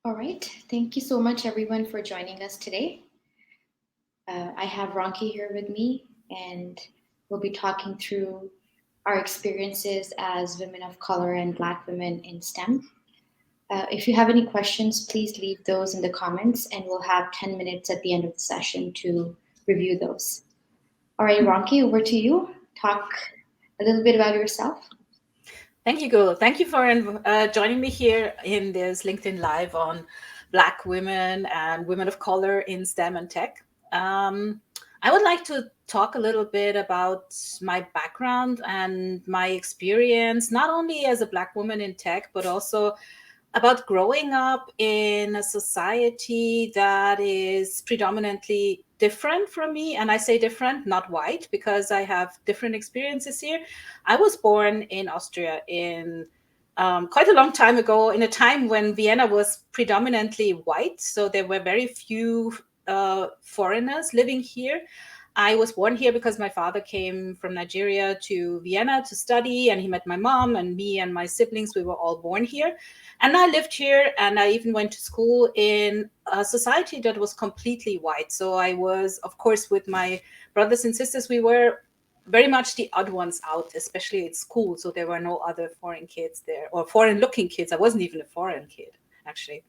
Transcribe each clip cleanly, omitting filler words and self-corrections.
All right. Thank you so much, everyone, for joining us today. I have Ronki here with me, and we'll be talking through our experiences as women of color and Black women in STEM. If you have any questions, please leave those in the comments, and we'll have 10 minutes at the end of the session to review those. All right, Ronki, over to you. Talk a little bit about yourself. Thank you, Gul. Thank you for joining me here in this LinkedIn Live on Black women and women of color in STEM and tech. Um, I would like to talk a little bit about my background and my experience, not only as a Black woman in tech, but also about growing up in a society that is predominantly different from me. And I say different, not white, because I have different experiences here. I was born in Austria in quite a long time ago, in a time when Vienna was predominantly white. So there were very few foreigners living here. I was born here because my father came from Nigeria to Vienna to study, and he met my mom, and me and my siblings, we were all born here. And I lived here, and I even went to school in a society that was completely white. So I was, of course, with my brothers and sisters, we were very much the odd ones out, especially at school. So there were no other foreign kids there, or foreign looking kids. I wasn't even a foreign kid, actually.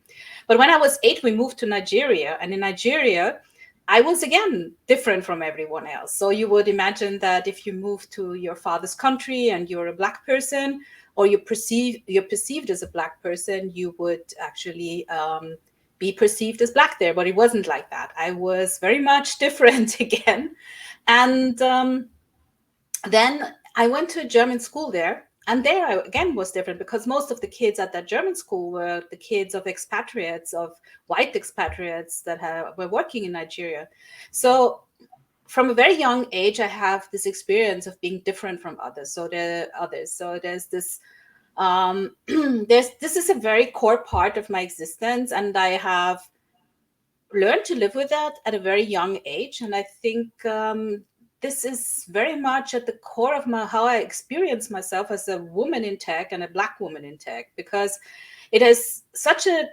But when I was 8, we moved to Nigeria. And in Nigeria, I was again different from everyone else. So you would imagine that if you move to your father's country and you're a Black person, or you're perceived as a Black person, you would actually be perceived as Black there. But it wasn't like that. I was very much different again. And then I went to a German school there. And there I again was different because most of the kids at that German school were the kids of expatriates, of white expatriates that were working in Nigeria. So from a very young age, I have this experience of being different from others. So there are others. So there's this this is a very core part of my existence, and I have learned to live with that at a very young age. And I think this is very much at the core of how I experience myself as a woman in tech and a Black woman in tech, because it is such a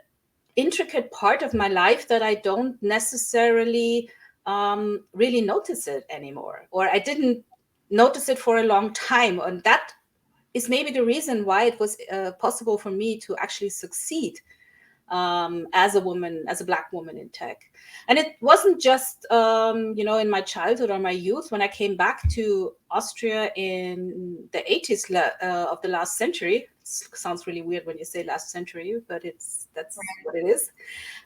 intricate part of my life that I don't necessarily really notice it anymore, or I didn't notice it for a long time. And that is maybe the reason why it was possible for me to actually succeed as a woman, as a Black woman in tech. And it wasn't just, in my childhood or my youth. When I came back to Austria in the 80s of the last century, it sounds really weird when you say last century, but that's what it is.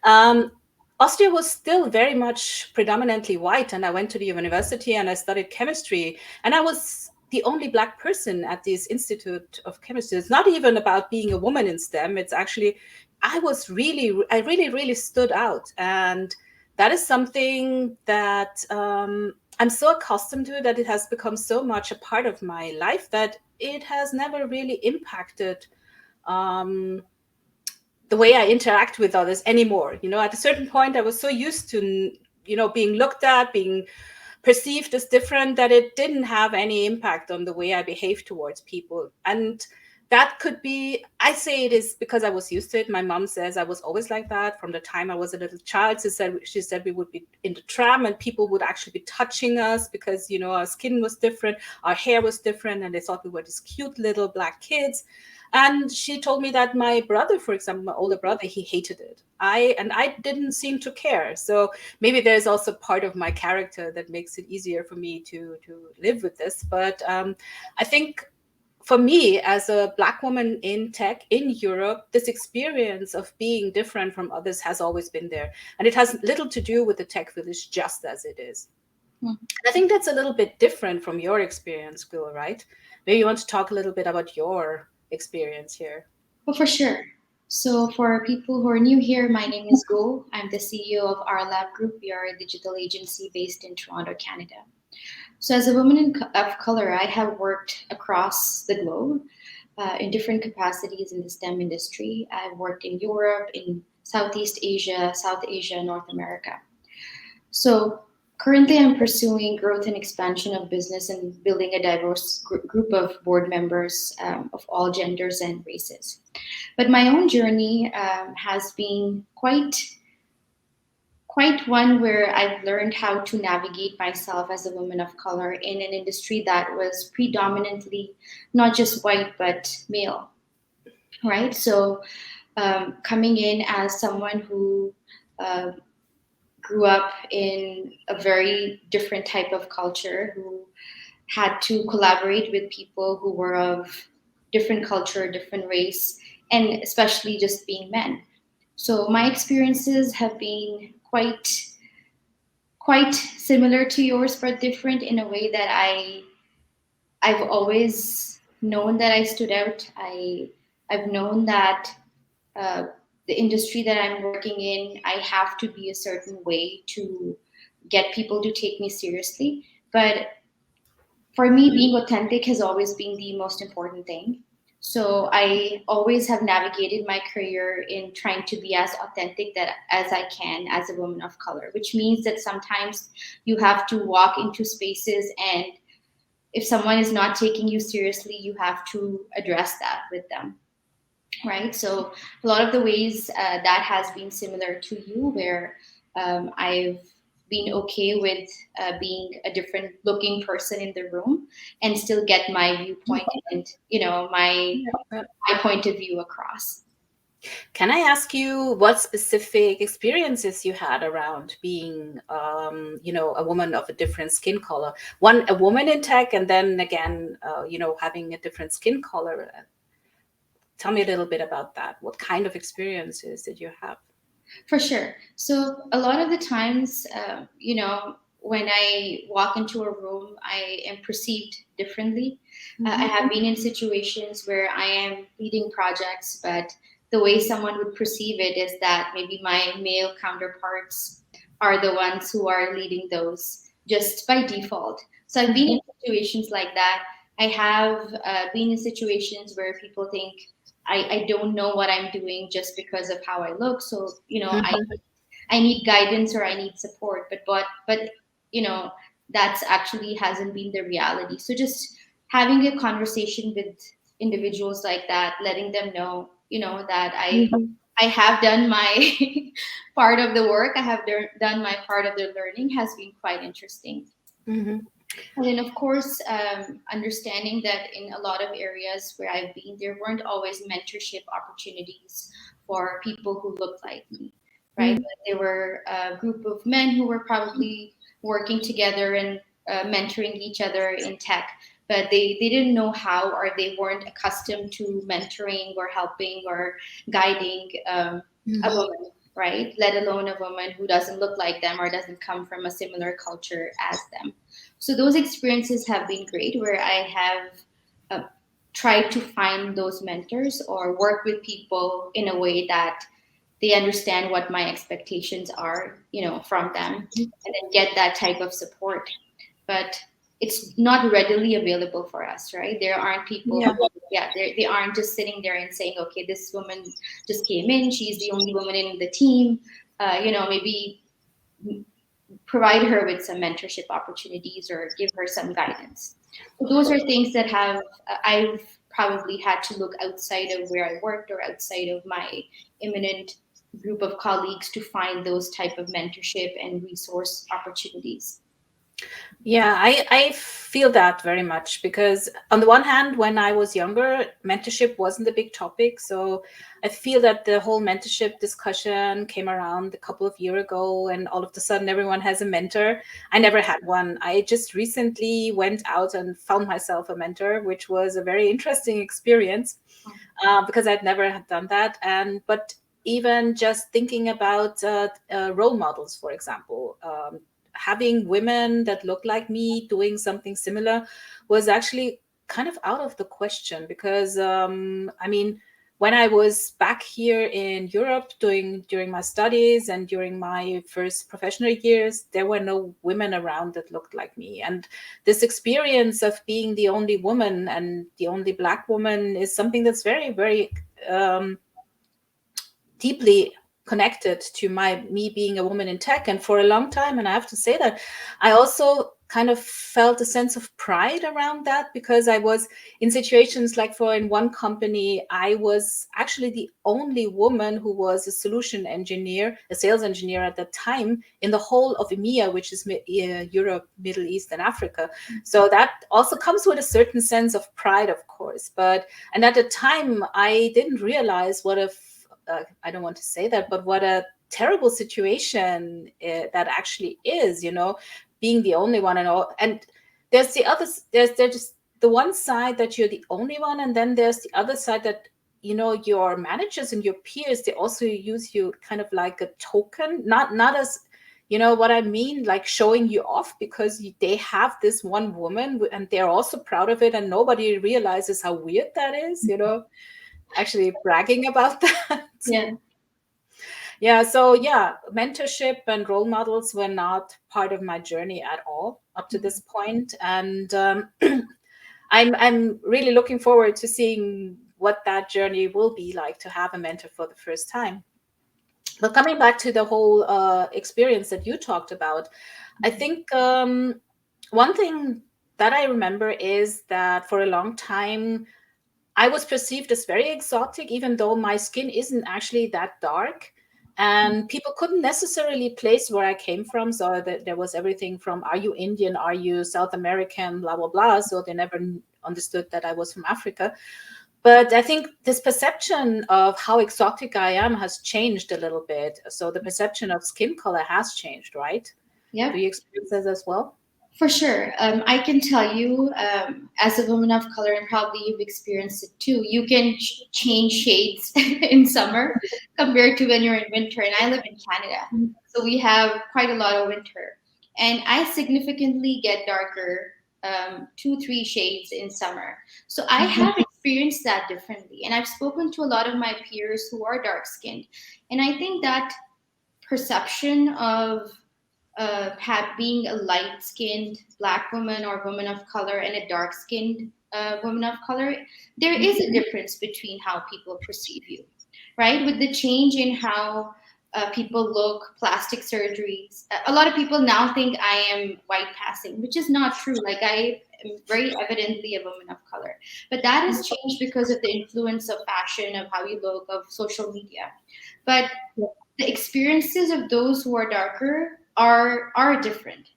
Um, Austria was still very much predominantly white, and I went to the university and I studied chemistry, and I was the only Black person at this Institute of Chemistry. It's not even about being a woman in STEM. It's actually, I really stood out. And that is something that I'm so accustomed to, that it has become so much a part of my life that it has never really impacted um, the way I interact with others anymore. At a certain point, I was so used to, being looked at, being perceived as different, that it didn't have any impact on the way I behave towards people. And that could be, I say it is because I was used to it. My mom says I was always like that from the time I was a little child. She said we would be in the tram and people would actually be touching us because, our skin was different, our hair was different, and they thought we were these cute little Black kids. And she told me that my brother, for example, my older brother, he hated it. I didn't seem to care. So maybe there's also part of my character that makes it easier for me to live with this. But I think for me, as a Black woman in tech in Europe, this experience of being different from others has always been there. And it has little to do with the tech village, just as it is. Hmm. And I think that's a little bit different from your experience, Gul, right? Maybe you want to talk a little bit about your experience here. Well, for sure. So, for people who are new here, my name is Go. I'm the CEO of our lab group. We are a digital agency based in Toronto, Canada. So, as a woman of color, I have worked across the globe in different capacities in the STEM industry. I've worked in Europe, in Southeast Asia, South Asia, North America. So, Currently, I'm pursuing growth and expansion of business and building a diverse group of board members of all genders and races. But my own journey has been quite one where I've learned how to navigate myself as a woman of color in an industry that was predominantly not just white but male, right? So coming in as someone who uh, grew up in a very different type of culture, who had to collaborate with people who were of different culture, different race, and especially just being men. So my experiences have been quite similar to yours, but different in a way that I've always known that I stood out. I've known that uh, the industry that I'm working in, I have to be a certain way to get people to take me seriously. But for me, being authentic has always been the most important thing. So I always have navigated my career in trying to be as authentic that as I can as a woman of color, which means that sometimes you have to walk into spaces, and if someone is not taking you seriously, you have to address that with them, right? So a lot of the ways that has been similar to you, where I've been okay with being a different looking person in the room and still get my viewpoint and my point of view across. Can I ask you what specific experiences you had around being, a woman of a different skin color? One, a woman in tech, and then again, having a different skin color. Tell me a little bit about that. What kind of experiences did you have? For sure. So a lot of the times, when I walk into a room, I am perceived differently. I have been in situations where I am leading projects, but the way someone would perceive it is that maybe my male counterparts are the ones who are leading those just by default. So I've been in situations like that. I have been in situations where people think I don't know what I'm doing just because of how I look. So, I need guidance or I need support. But that's actually hasn't been the reality. So just having a conversation with individuals like that, letting them know, that I have done my part of the work, I have done my part of the learning has been quite interesting. And then, of course, understanding that in a lot of areas where I've been, there weren't always mentorship opportunities for people who looked like me, right? There were a group of men who were probably working together and mentoring each other in tech, but they didn't know how, or they weren't accustomed to mentoring or helping or guiding a woman, right? Let alone a woman who doesn't look like them or doesn't come from a similar culture as them. So those experiences have been great, where I have tried to find those mentors or work with people in a way that they understand what my expectations are, from them, and then get that type of support. But it's not readily available for us, right? There aren't people, they aren't just sitting there and saying, okay, this woman just came in, she's the only woman in the team, maybe provide her with some mentorship opportunities or give her some guidance. So those are things that I've probably had to look outside of where I worked or outside of my imminent group of colleagues to find those type of mentorship and resource opportunities. Yeah, I feel that very much, because on the one hand, when I was younger, mentorship wasn't a big topic. So I feel that the whole mentorship discussion came around a couple of years ago, and all of a sudden everyone has a mentor. I never had one. I just recently went out and found myself a mentor, which was a very interesting experience, because I'd never had done that. But even just thinking about role models, for example, having women that look like me doing something similar was actually kind of out of the question, because when I was back here in Europe during my studies and during my first professional years, there were no women around that looked like me. And this experience of being the only woman and the only Black woman is something that's very, very deeply connected to me being a woman in tech. And for a long time, and I have to say that I also kind of felt a sense of pride around that, because I was in situations like, for in one company, I was actually the only woman who was a solution engineer, a sales engineer at that time, in the whole of EMEA, which is Europe, Middle East, and Africa. So that also comes with a certain sense of pride, of course. And at the time, I didn't realize what I don't want to say that, but what a terrible situation that actually is, being the only one. And there's the other, there's just the one side that you're the only one, and then there's the other side that, your managers and your peers, they also use you kind of like a token, not as, what I mean, like showing you off, because they have this one woman and they're also proud of it, and nobody realizes how weird that is, actually bragging about that. So mentorship and role models were not part of my journey at all up to this point. And I'm really looking forward to seeing what that journey will be like, to have a mentor for the first time. But coming back to the whole experience that you talked about, I think one thing that I remember is that for a long time, I was perceived as very exotic, even though my skin isn't actually that dark. And people couldn't necessarily place where I came from. So there was everything from, are you Indian? Are you South American? Blah, blah, blah. So they never understood that I was from Africa. But I think this perception of how exotic I am has changed a little bit. So the perception of skin color has changed, right? Yeah. Do you experience this as well? For sure. I can tell you, as a woman of color, and probably you've experienced it too, you can change shades in summer compared to when you're in winter. And I live in Canada, so we have quite a lot of winter. And I significantly get darker, 2, 3 shades in summer. So I have experienced that differently. And I've spoken to a lot of my peers who are dark skinned. And I think that perception of being a light-skinned Black woman or woman of color and a dark-skinned woman of color, there is a difference between how people perceive you, right? With the change in how people look, plastic surgeries, a lot of people now think I am white passing, which is not true. Like, I am very evidently a woman of color, but that has changed because of the influence of fashion, of how you look, of social media. But the experiences of those who are darker are different,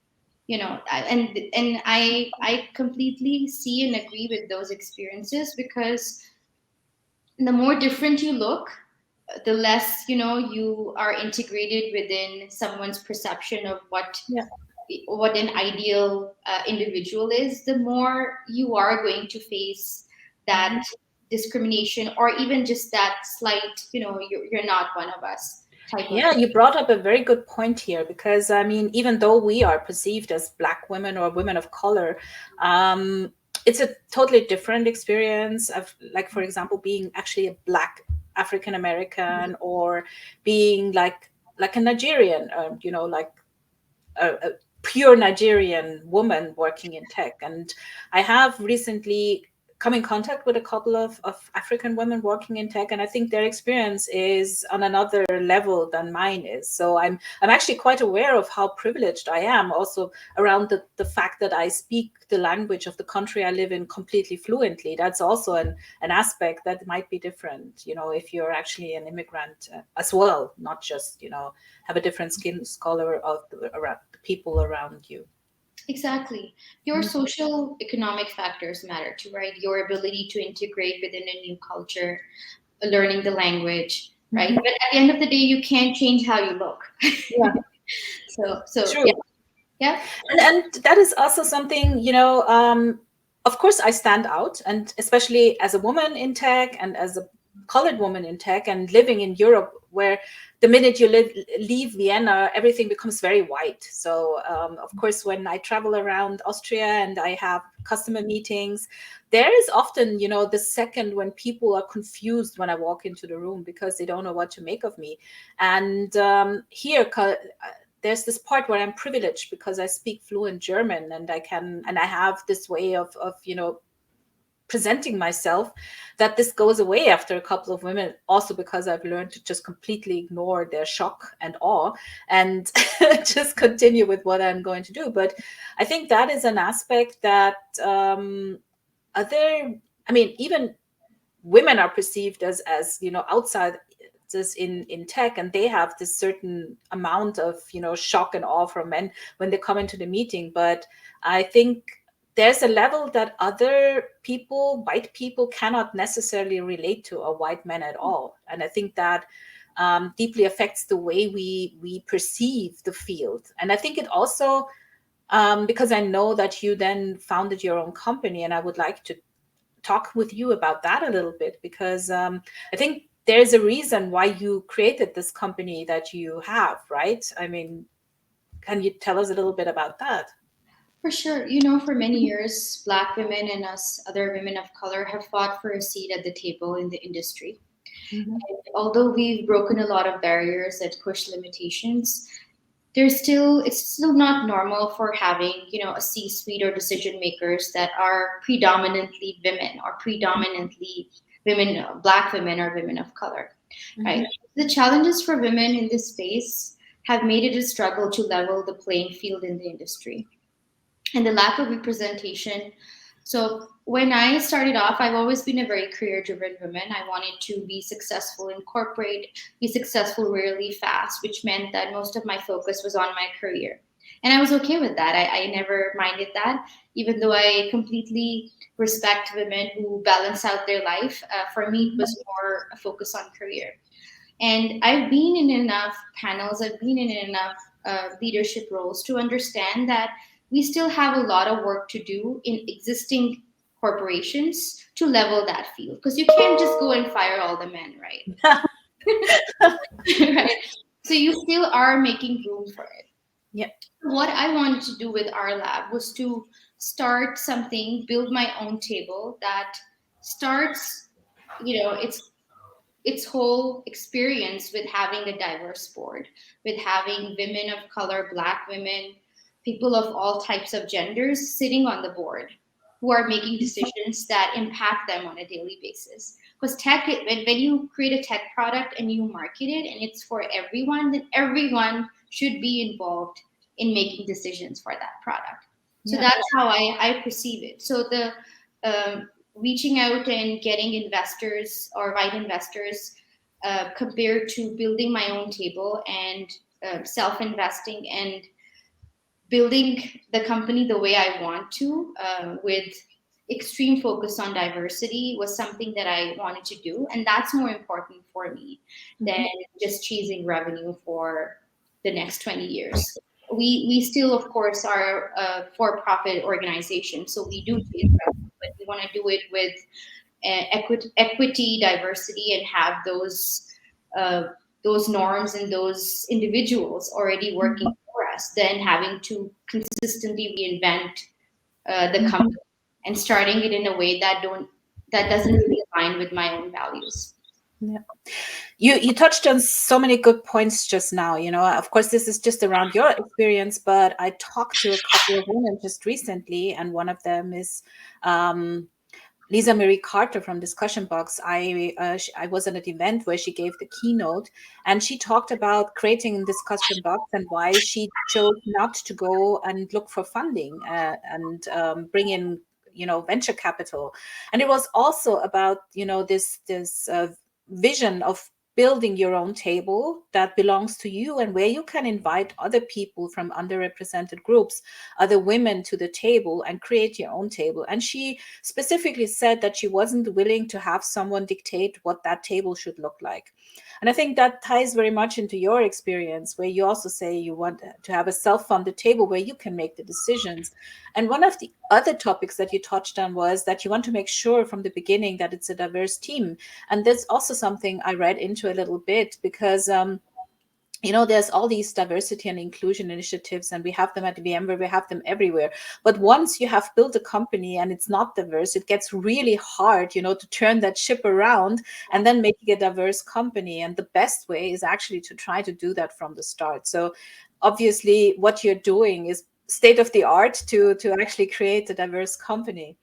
and I completely see and agree with those experiences, because the more different you look, the less you are integrated within someone's perception of what an ideal individual is, the more you are going to face that discrimination, or even just that slight, you're not one of us. You brought up a very good point here, because I mean, even though we are perceived as Black women or women of color, it's a totally different experience of, like, for example, being actually a Black African American, or being like a Nigerian, like a pure Nigerian woman working in tech. And I have recently come in contact with a couple of African women working in tech, and I think their experience is on another level than mine is. So I'm actually quite aware of how privileged I am, also around the fact that I speak the language of the country I live in completely fluently. That's also an aspect that might be different, if you're actually an immigrant as well, not just, have a different skin color of around the people around you. Exactly. Your social economic factors matter too, right? Your ability to integrate within a new culture, learning the language, right? But at the end of the day, you can't change how you look. So True. Yeah. And that is also something, of course I stand out, and especially as a woman in tech and as a colored woman in tech and living in Europe, where the minute you leave Vienna, everything becomes very white. So of course, when I travel around Austria and I have customer meetings, there is often, the second when people are confused when I walk into the room, because they don't know what to make of me. And here, there's this part where I'm privileged because I speak fluent German, and I have this way of presenting myself, that this goes away after a couple of women, also because I've learned to just completely ignore their shock and awe and just continue with what I'm going to do. But I think that is an aspect that even women are perceived as outside in tech, and they have this certain amount of shock and awe from men when they come into the meeting. But I think there's a level that other people, white people, cannot necessarily relate to a white man at all, and I think that deeply affects the way we perceive the field. And I think it also, because I know that you then founded your own company, and I would like to talk with you about that a little bit, because I think there's a reason why you created this company that you have, right? I mean, can you tell us a little bit about that? For sure. For many years, Black women and us other women of color have fought for a seat at the table in the industry. Mm-hmm. And although we've broken a lot of barriers that push limitations, it's still not normal for having, a C-suite or decision makers that are predominantly women or predominantly women, Black women or women of color, right? Mm-hmm. The challenges for women in this space have made it a struggle to level the playing field in the industry, and the lack of representation. So when I started off, I've always been a very career-driven woman. I wanted to be successful in corporate, be successful really fast, which meant that most of my focus was on my career. And I was okay with that. I never minded that, even though I completely respect women who balance out their life. For me, it was more a focus on career. And I've been in enough panels, I've been in enough leadership roles to understand that we still have a lot of work to do in existing corporations to level that field. Because you can't just go and fire all the men, right? Right. So you still are making room for it. Yeah. What I wanted to do with our lab was to start something, build my own table that starts, its whole experience with having a diverse board, with having women of color, Black women, people of all types of genders sitting on the board who are making decisions that impact them on a daily basis. Because when you create a tech product and you market it and it's for everyone, then everyone should be involved in making decisions for that product. So that's how I perceive it. So the reaching out and getting investors or right investors compared to building my own table and self-investing and building the company the way I want to, with extreme focus on diversity, was something that I wanted to do. And that's more important for me than just chasing revenue for the next 20 years. We still, of course, are a for-profit organization, so we do chase revenue, but we want to do it with equity, diversity, and have those norms and those individuals already working for us, than having to consistently reinvent the company and starting it in a way that doesn't really align with my own values. Yeah. You touched on so many good points just now. Of course, this is just around your experience, but I talked to a couple of women just recently, and one of them is Lisa Marie Carter from Discussion Box. I was at an event where she gave the keynote, and she talked about creating Discussion Box and why she chose not to go and look for funding and bring in venture capital. And it was also about this vision of building your own table that belongs to you, and where you can invite other people from underrepresented groups, other women to the table, and create your own table. And she specifically said that she wasn't willing to have someone dictate what that table should look like. And I think that ties very much into your experience, where you also say you want to have a self-funded table where you can make the decisions. And one of the other topics that you touched on was that you want to make sure from the beginning that it's a diverse team. And that's also something I read into a little bit, because there's all these diversity and inclusion initiatives, and we have them at VMware, we have them everywhere. But once you have built a company and it's not diverse, it gets really hard, to turn that ship around and then make it a diverse company. And the best way is actually to try to do that from the start. So obviously what you're doing is state of the art to actually create a diverse company.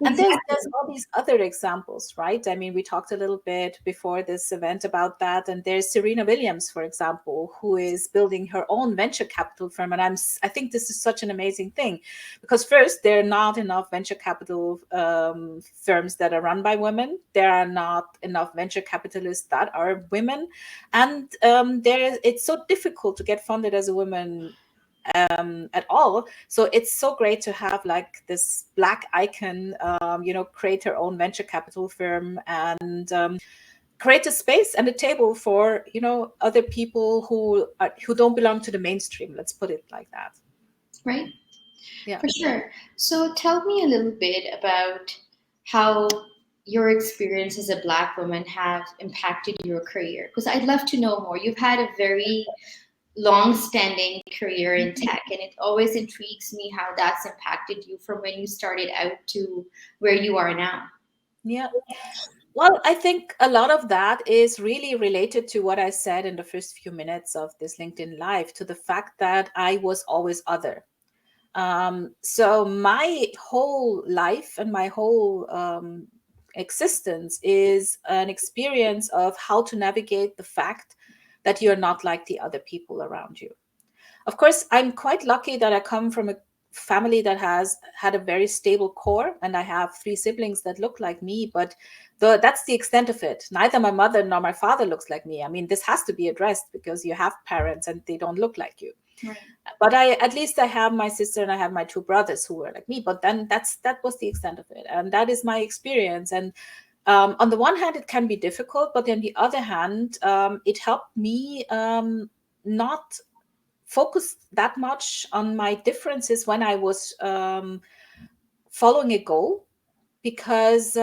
And Exactly. there's all these other examples, right? I mean, we talked a little bit before this event about that. And there's Serena Williams, for example, who is building her own venture capital firm. And I think this is such an amazing thing because first, there are not enough venture capital firms that are run by women. There are not enough venture capitalists that are women, and it's so difficult to get funded as a woman at all. So it's so great to have like this black icon, create her own venture capital firm and create a space and a table for other people who don't belong to the mainstream. Let's put it like that. Right. Yeah. For sure. So tell me a little bit about how your experience as a Black woman have impacted your career. Because I'd love to know more. You've had a very long-standing career in tech, and it always intrigues me how that's impacted you from when you started out to where you are now. Yeah. Well, I think a lot of that is really related to what I said in the first few minutes of this LinkedIn Live, to the fact that I was always other. So my whole life and my whole existence is an experience of how to navigate the fact that you're not like the other people around you. Of course, I'm quite lucky that I come from a family that has had a very stable core, and I have three siblings that look like me, but that's the extent of it. Neither my mother nor my father looks like me. I mean, this has to be addressed because you have parents and they don't look like you. Right. But at least I have my sister and I have my two brothers who were like me, but then that was the extent of it, and that is my experience. And on the one hand, it can be difficult, but on the other hand, it helped me not focus that much on my differences when I was following a goal, because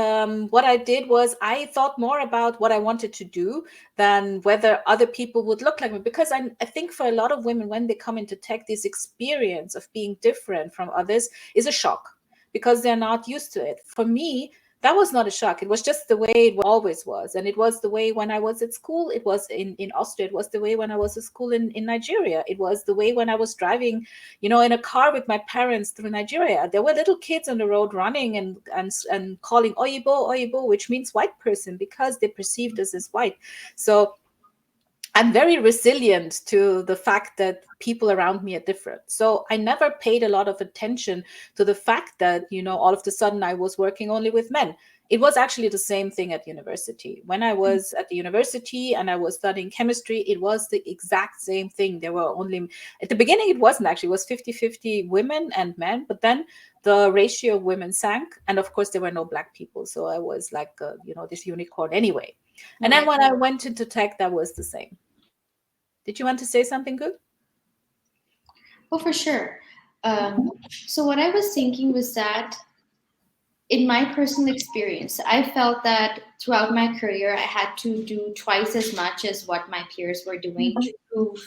what I did was I thought more about what I wanted to do than whether other people would look like me. Because I think for a lot of women, when they come into tech, this experience of being different from others is a shock because they're not used to it. For me, that was not a shock. It was just the way it always was. And it was the way when I was at school. It was in Austria. It was the way when I was at school in Nigeria. It was the way when I was driving, in a car with my parents through Nigeria. There were little kids on the road running and calling Oyibo, Oyibo, which means white person, because they perceived us as white. So I'm very resilient to the fact that people around me are different. So I never paid a lot of attention to the fact that, all of a sudden I was working only with men. It was actually the same thing at university. When I was at the university and I was studying chemistry, it was the exact same thing. There were only, at the beginning, it wasn't actually, it was 50-50 women and men, but then the ratio of women sank. And of course, there were no Black people. So I was like, this unicorn anyway. And then Right. when I went into tech, that was the same. Did you want to say something good? Oh, for sure. So what I was thinking was that in my personal experience, I felt that throughout my career, I had to do twice as much as what my peers were doing to prove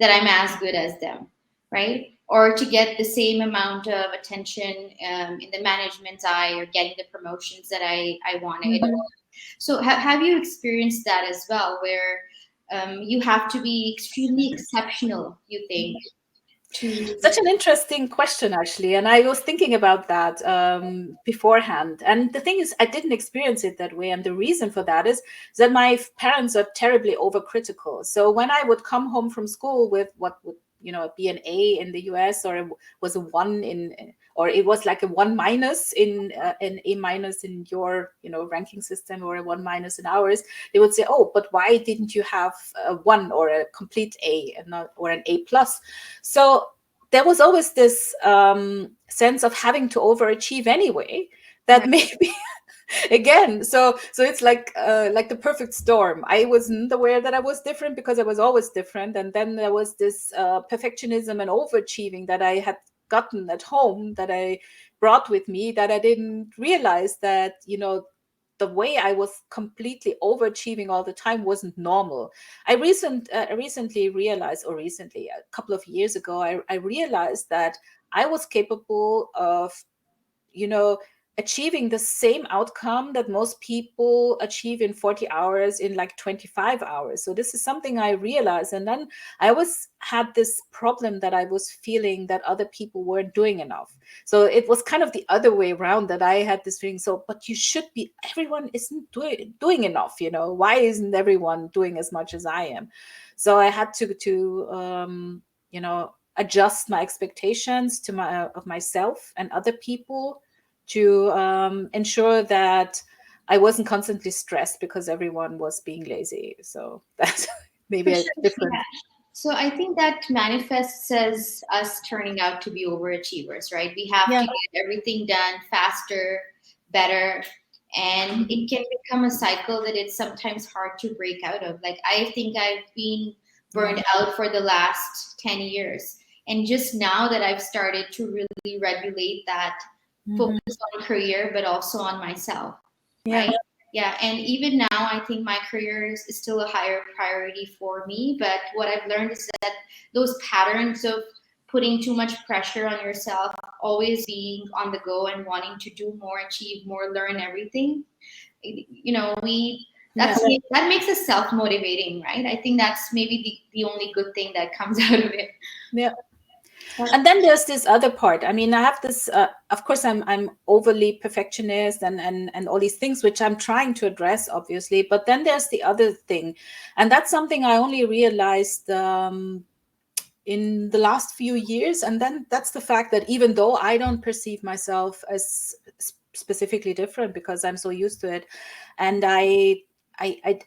that I'm as good as them, right? Or to get the same amount of attention in the management's eye, or getting the promotions that I wanted. So have you experienced that as well, where you have to be extremely exceptional, you think, to... Such an interesting question, actually. And I was thinking about that beforehand. And the thing is, I didn't experience it that way. And the reason for that is that my parents are terribly overcritical. So when I would come home from school with what would be an A in the US, or it was a one or it was like a 1- in an A- in your ranking system, or a 1- in ours, they would say, oh, but why didn't you have a 1 or a complete A and not, or an A+? So there was always this sense of having to overachieve anyway, that Right. maybe again, so it's like the perfect storm. I wasn't aware that I was different because I was always different, and then there was this perfectionism and overachieving that I had gotten at home, that I brought with me, that I didn't realize that the way I was completely overachieving all the time wasn't normal. I recently realized, or recently, a couple of years ago, I realized that I was capable of, you know, achieving the same outcome that most people achieve in 40 hours in like 25 hours. So this is something I realized. And then I always had this problem that I was feeling that other people weren't doing enough. So it was kind of the other way around, that I had this feeling, so, but you should be, everyone isn't doing enough, you know, why isn't everyone doing as much as I am? So I had to you know, adjust my expectations to of myself and other people, to ensure that I wasn't constantly stressed because everyone was being lazy. So that's maybe For a sure. different. Yeah. So I think that manifests as us turning out to be overachievers, right? We have Yeah. to get everything done faster, better, and it can become a cycle that it's sometimes hard to break out of. Like, I think I've been burned out for the last 10 years. And just now that I've started to really regulate that, focus on career, but also on myself, Yeah. right? Yeah, and even now, I think my career is still a higher priority for me. But what I've learned is that those patterns of putting too much pressure on yourself, always being on the go and wanting to do more, achieve more, learn everything, you know, that makes us self-motivating, right? I think that's maybe the only good thing that comes out of it. Yeah. And then there's this other part. I mean, I have this, of course, I'm overly perfectionist and all these things, which I'm trying to address, obviously. But then there's the other thing. And that's something I only realized in the last few years. And then that's the fact that even though I don't perceive myself as specifically different because I'm so used to it, and I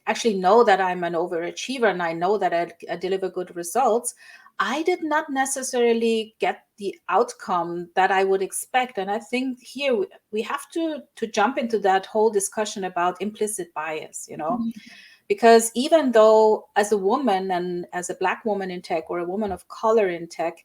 actually know that I'm an overachiever, and I know that I deliver good results, I did not necessarily get the outcome that I would expect. And I think here we have to jump into that whole discussion about implicit bias, you know, because even though as a woman and as a Black woman in tech, or a woman of color in tech,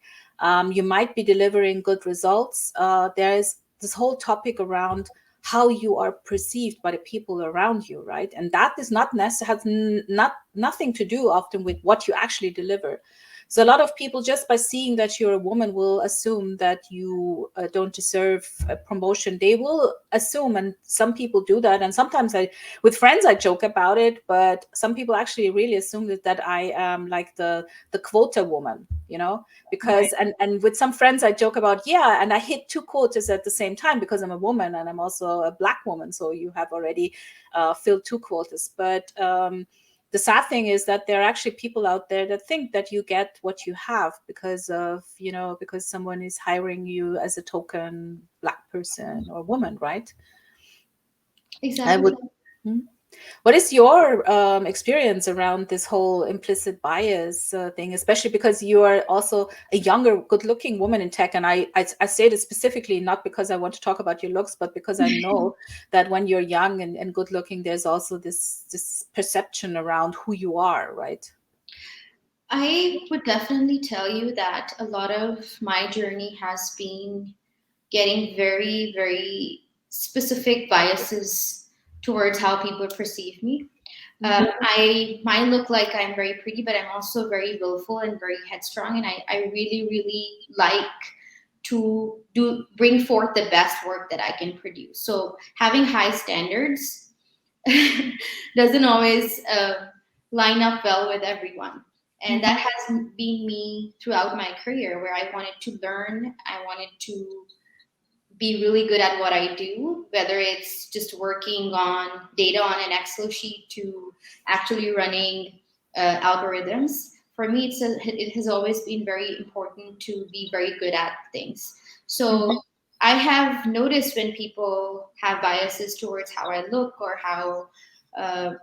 you might be delivering good results, there is this whole topic around how you are perceived by the people around you, right? And that is not necessarily, has nothing to do often with what you actually deliver. So a lot of people, just by seeing that you're a woman, will assume that you don't deserve a promotion. They will assume, and some people do that. And sometimes with friends, I joke about it, but some people actually really assume that I am like the quota woman, you know, because, Right. and with some friends, I joke about, yeah, and I hit 2 quotas at the same time because I'm a woman and I'm also a Black woman. So you have already filled 2 quotas. But the sad thing is that there are actually people out there that think that you get what you have because of, you know, because someone is hiring you as a token Black person or woman, right? I Exactly. would. Hmm? What is your experience around this whole implicit bias thing, especially because you are also a younger, good-looking woman in tech? And I say this specifically not because I want to talk about your looks, but because I know that when you're young and good-looking, there's also this perception around who you are, right? I would definitely tell you that a lot of my journey has been getting very, very specific biases towards how people perceive me. I might look like I'm very pretty, but I'm also very willful and very headstrong, and I really, really like to bring forth the best work that I can produce. So having high standards doesn't always line up well with everyone. And that has been me throughout my career, where I wanted to learn, I wanted to be really good at what I do, whether it's just working on data on an Excel sheet to actually running algorithms. For me, it has always been very important to be very good at things. So I have noticed when people have biases towards how I look or how uh,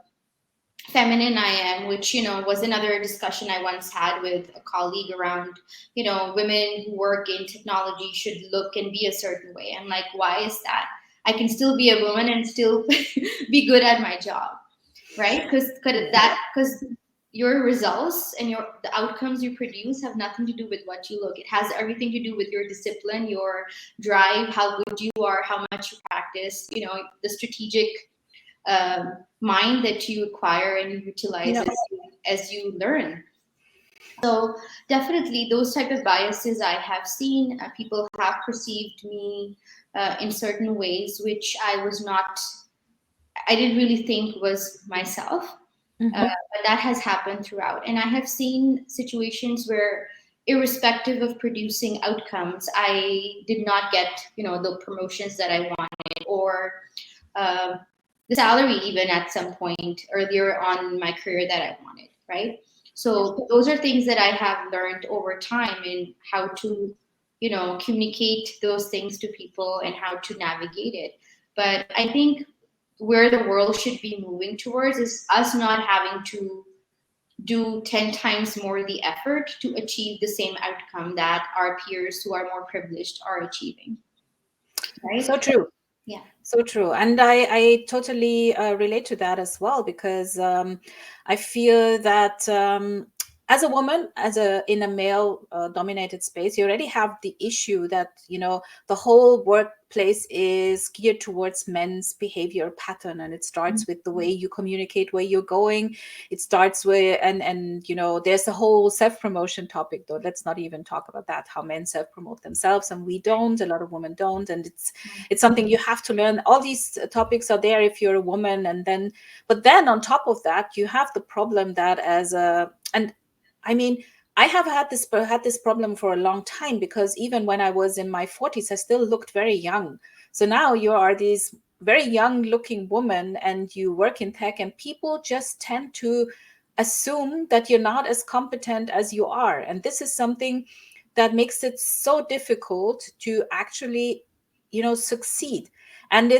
feminine I am, which, you know, was another discussion I once had with a colleague around, you know, women who work in technology should look and be a certain way. I'm like, why is that? I can still be a woman and still be good at my job, right? Because your results and the outcomes you produce have nothing to do with what you look. It has everything to do with your discipline, your drive, how good you are, how much you practice, you know, the strategic mind that you acquire and you utilize Yeah. as you learn. So definitely those type of biases I have seen. People have perceived me in certain ways, which I didn't really think was myself. But that has happened throughout. And I have seen situations where, irrespective of producing outcomes, I did not get, the promotions that I wanted, or uh, the salary even at some point earlier on in my career that I wanted, right? So those are things that I have learned over time in how to, communicate those things to people and how to navigate it. But I think where the world should be moving towards is us not having to do 10 times more the effort to achieve the same outcome that our peers who are more privileged are achieving, right? So true. Yeah. So true. And I totally relate to that as well, because I feel that as a woman, in a male dominated space, you already have the issue that, the whole workplace is geared towards men's behavior pattern. And it starts with the way you communicate where you're going. It starts with, and there's a whole self-promotion topic, though. Let's not even talk about that, how men self-promote themselves and we don't, a lot of women don't. And it's something you have to learn. All these topics are there if you're a woman. But then on top of that, you have the problem that and I mean, I have had this problem for a long time, because even when I was in my 40s, I still looked very young. So now you are these very young looking woman and you work in tech, and people just tend to assume that you're not as competent as you are. And this is something that makes it so difficult to actually, succeed. And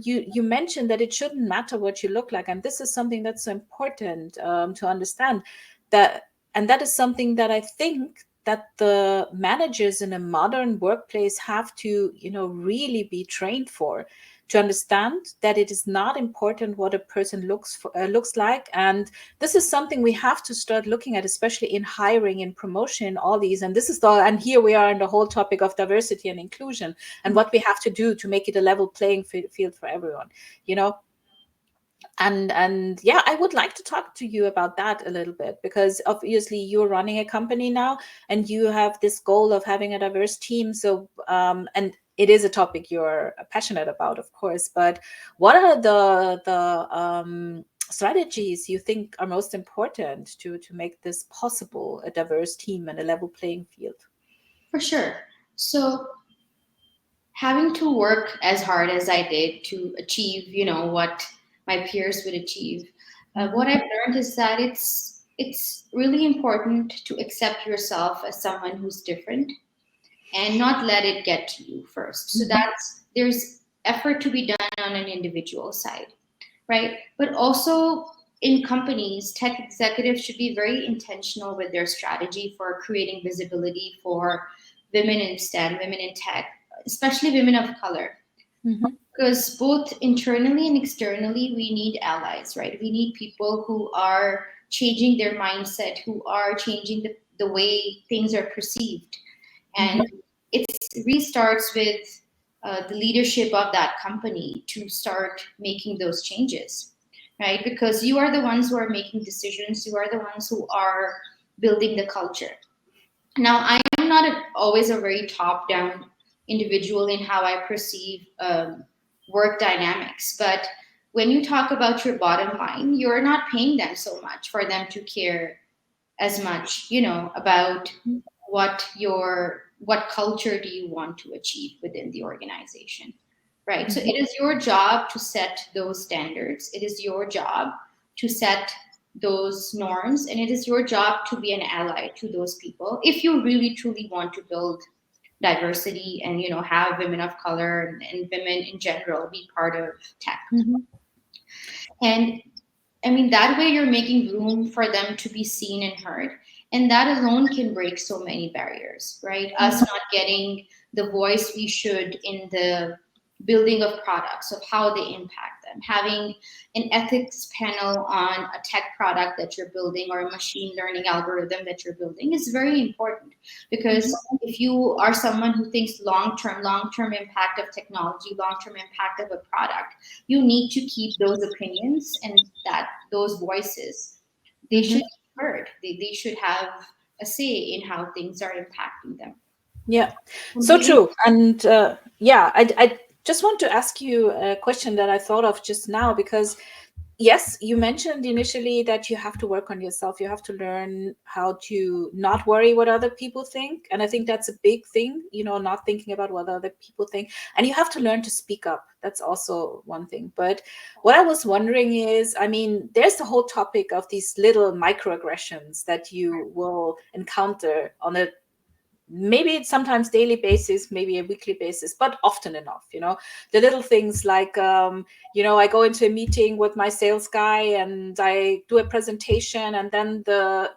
you mentioned that it shouldn't matter what you look like, and this is something that's so important to understand, that and that is something that I think that the managers in a modern workplace have to, really be trained for, to understand that it is not important what a person looks like. And this is something we have to start looking at, especially in hiring and promotion, all these. And this is and here we are in the whole topic of diversity and inclusion, and what we have to do to make it a level playing field for everyone, you know and yeah, I would like to talk to you about that a little bit, because obviously you're running a company now and you have this goal of having a diverse team. So and it is a topic you're passionate about, of course, but what are the strategies you think are most important to make this possible, a diverse team and a level playing field? For sure. So having to work as hard as I did to achieve, what my peers would achieve, what I've learned is that it's really important to accept yourself as someone who's different and not let it get to you first. So there's effort to be done on an individual side, right? But also in companies, tech executives should be very intentional with their strategy for creating visibility for women in STEM, women in tech, especially women of color. Because both internally and externally, we need allies, right? We need people who are changing their mindset, who are changing the way things are perceived. And it restarts with the leadership of that company to start making those changes, right? Because you are the ones who are making decisions, you are the ones who are building the culture. Now, I am not always a very top down individual in how I perceive work dynamics, but when you talk about your bottom line, you're not paying them so much for them to care as much, about what culture do you want to achieve within the organization, right? So it is your job to set those standards. It is your job to set those norms, and it is your job to be an ally to those people if you really truly want to build diversity and have women of color and women in general be part of tech. And I mean, that way you're making room for them to be seen and heard. And that alone can break so many barriers, right? Us not getting the voice we should in the building of products, of how they impact them. Having an ethics panel on a tech product that you're building or a machine learning algorithm that you're building is very important, because if you are someone who thinks long-term impact of technology, long-term impact of a product, you need to keep those opinions and those voices. They should be heard. They should have a say in how things are impacting them. Yeah, so true. And I just want to ask you a question that I thought of just now, because yes, you mentioned initially that you have to work on yourself. You have to learn how to not worry what other people think. And I think that's a big thing, not thinking about what other people think. And you have to learn to speak up. That's also one thing. But what I was wondering is, I mean, there's the whole topic of these little microaggressions that you will encounter on a maybe it's sometimes daily basis, maybe a weekly basis, but often enough, the little things like, I go into a meeting with my sales guy and I do a presentation, and then the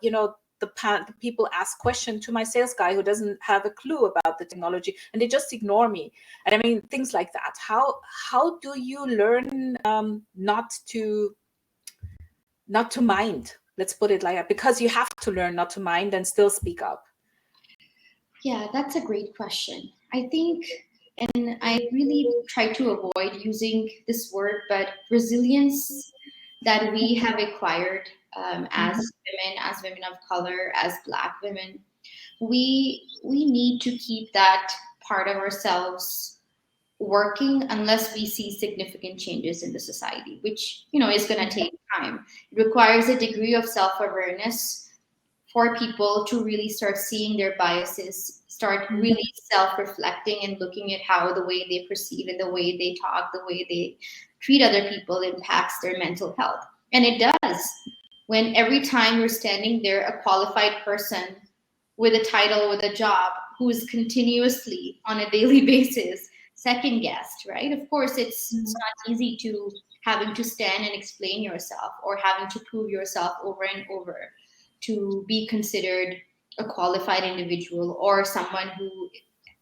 people ask question to my sales guy who doesn't have a clue about the technology, and they just ignore me. And I mean, things like that. How do you learn not to mind? Let's put it like that, because you have to learn not to mind and still speak up. Yeah, that's a great question. I think, and I really try to avoid using this word, but resilience that we have acquired as women of color, as Black women, we need to keep that part of ourselves working unless we see significant changes in the society, which is going to take time. It requires a degree of self-awareness for people to really start seeing their biases, start really self-reflecting and looking at how the way they perceive and the way they talk, the way they treat other people impacts their mental health. And it does. When every time you're standing there, a qualified person with a title, with a job, who is continuously on a daily basis second guessed, right? Of course, it's not easy to having to stand and explain yourself or having to prove yourself over and over to be considered a qualified individual or someone who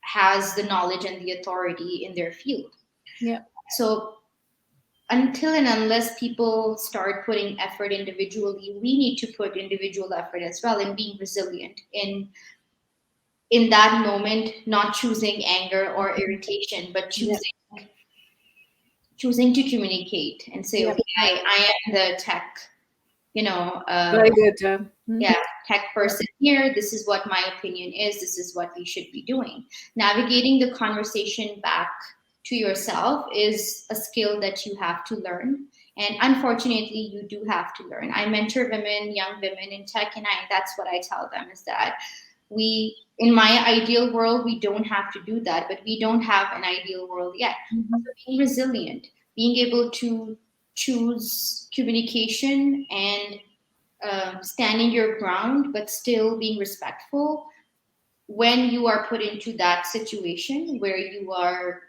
has the knowledge and the authority in their field. Yeah. So until and unless people start putting effort individually, we need to put individual effort as well in being resilient in that moment, not choosing anger or irritation, but choosing to communicate and say, okay, I am the tech, very good. Tech person here. This is what my opinion is. This is what we should be doing. Navigating the conversation back to yourself is a skill that you have to learn. And unfortunately, you do have to learn. I mentor women, young women in tech, and that's what I tell them is that in my ideal world, we don't have to do that, but we don't have an ideal world yet. So being resilient, being able to choose communication and standing your ground, but still being respectful when you are put into that situation where you are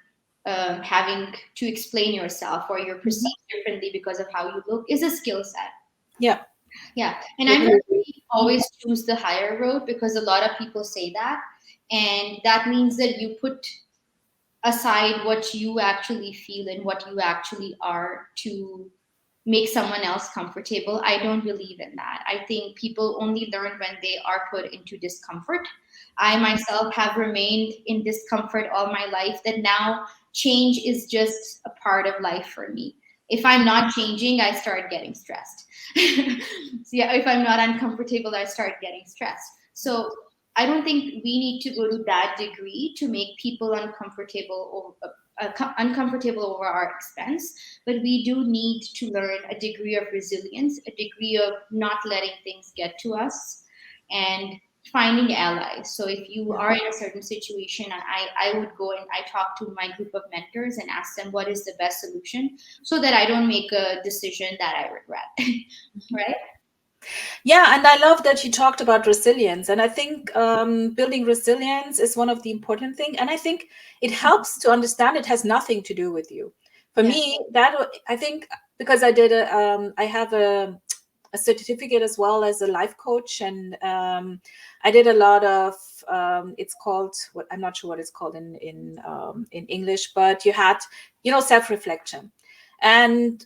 having to explain yourself or you're perceived differently because of how you look is a skill set. Yeah. And I'm not always choose the higher road because a lot of people say that. And that means that you put aside what you actually feel and what you actually are to make someone else comfortable. I don't believe in that. I think people only learn when they are put into discomfort. I myself have remained in discomfort all my life, that now change is just a part of life for me. If I'm not changing, I start getting stressed. If I'm not uncomfortable, I start getting stressed. So I don't think we need to go to that degree to make people uncomfortable over our expense, but we do need to learn a degree of resilience, a degree of not letting things get to us, and finding allies. So if you are in a certain situation, I would go and I talk to my group of mentors and ask them what is the best solution so that I don't make a decision that I regret. Right? Yeah, and I love that you talked about resilience. And I think building resilience is one of the important things. And I think it helps to understand it has nothing to do with you. For me, I think because I have a certificate as well as a life coach, and I did a lot of it's called I'm not sure what it's called in English, but you had self-reflection. And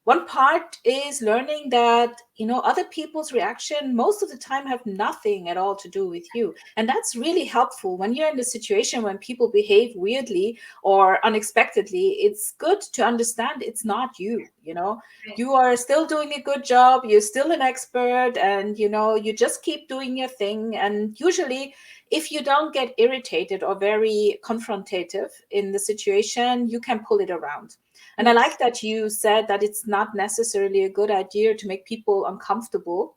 one part is learning that, other people's reaction most of the time have nothing at all to do with you. And that's really helpful when you're in a situation when people behave weirdly or unexpectedly. It's good to understand it's not you, you are still doing a good job. You're still an expert, and, you just keep doing your thing. And usually, if you don't get irritated or very confrontative in the situation, you can pull it around. And Yes. I like that you said that it's not necessarily a good idea to make people uncomfortable